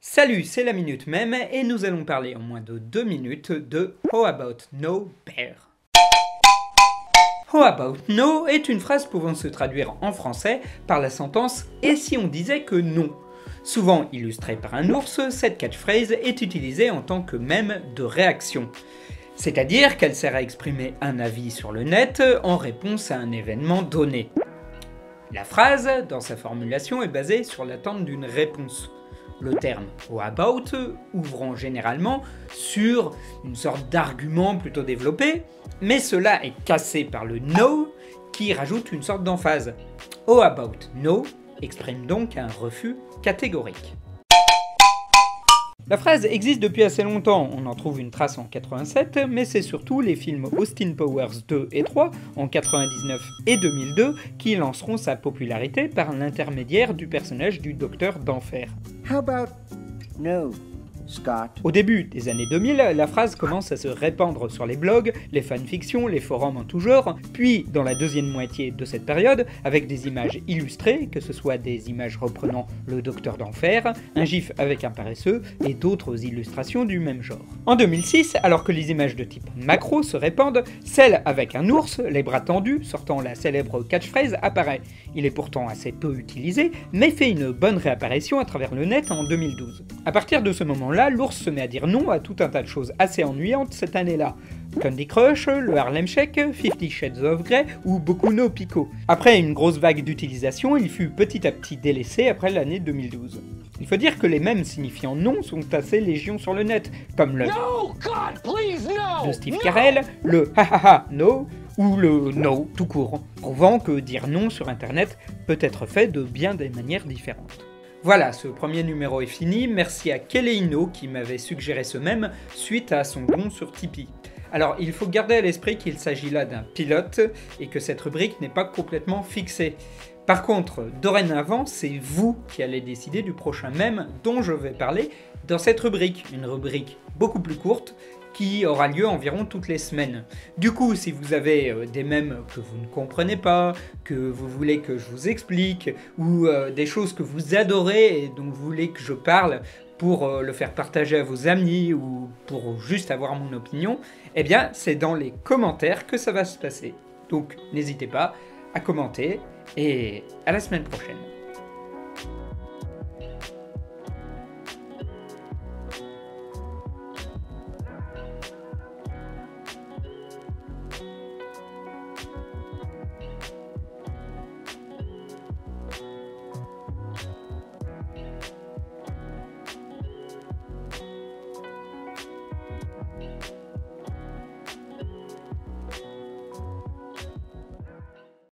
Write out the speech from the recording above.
Salut, c'est la Minute Mème et nous allons parler en moins de 2 minutes de How about no bear. How about no est une phrase pouvant se traduire en français par la sentence « et si on disait que non ». Souvent illustrée par un ours, cette catchphrase est utilisée en tant que mème de réaction. C'est-à-dire qu'elle sert à exprimer un avis sur le net en réponse à un événement donné. La phrase, dans sa formulation, est basée sur l'attente d'une réponse. Le terme « how about » ouvrant généralement sur une sorte d'argument plutôt développé, mais cela est cassé par le « no » qui rajoute une sorte d'emphase. « How about no » exprime donc un refus catégorique. La phrase existe depuis assez longtemps, on en trouve une trace en 87, mais c'est surtout les films Austin Powers 2 et 3 en 99 et 2002 qui lanceront sa popularité par l'intermédiaire du personnage du Docteur d'Enfer. How about no, Scott? Au début des années 2000, la phrase commence à se répandre sur les blogs, les fanfictions, les forums en tout genre, puis dans la deuxième moitié de cette période, avec des images illustrées, que ce soit des images reprenant le Docteur d'Enfer, un gif avec un paresseux et d'autres illustrations du même genre. En 2006, alors que les images de type macro se répandent, celle avec un ours, les bras tendus, sortant la célèbre catchphrase, apparaît. Il est pourtant assez peu utilisé, mais fait une bonne réapparition à travers le net en 2012. À partir de ce moment-là, l'ours se met à dire non à tout un tas de choses assez ennuyantes cette année-là. Candy Crush, le Harlem Shake, 50 Shades of Grey ou Boku no Pico. Après une grosse vague d'utilisation, il fut petit à petit délaissé après l'année 2012. Il faut dire que les mèmes signifiant non sont assez légion sur le net, comme le No, God, please, no! de Steve Carell, le hahaha no, ou le no tout court, prouvant que dire non sur internet peut être fait de bien des manières différentes. Voilà, ce premier numéro est fini, merci à Keleino qui m'avait suggéré ce mème suite à son don sur Tipeee. Alors il faut garder à l'esprit qu'il s'agit là d'un pilote et que cette rubrique n'est pas complètement fixée. Par contre, dorénavant, c'est vous qui allez décider du prochain mème dont je vais parler dans cette rubrique, une rubrique beaucoup plus courte qui aura lieu environ toutes les semaines. Du coup, si vous avez des mèmes que vous ne comprenez pas, que vous voulez que je vous explique, ou des choses que vous adorez et dont vous voulez que je parle pour le faire partager à vos amis ou pour juste avoir mon opinion, eh bien, c'est dans les commentaires que ça va se passer. Donc, n'hésitez pas à commenter et à la semaine prochaine.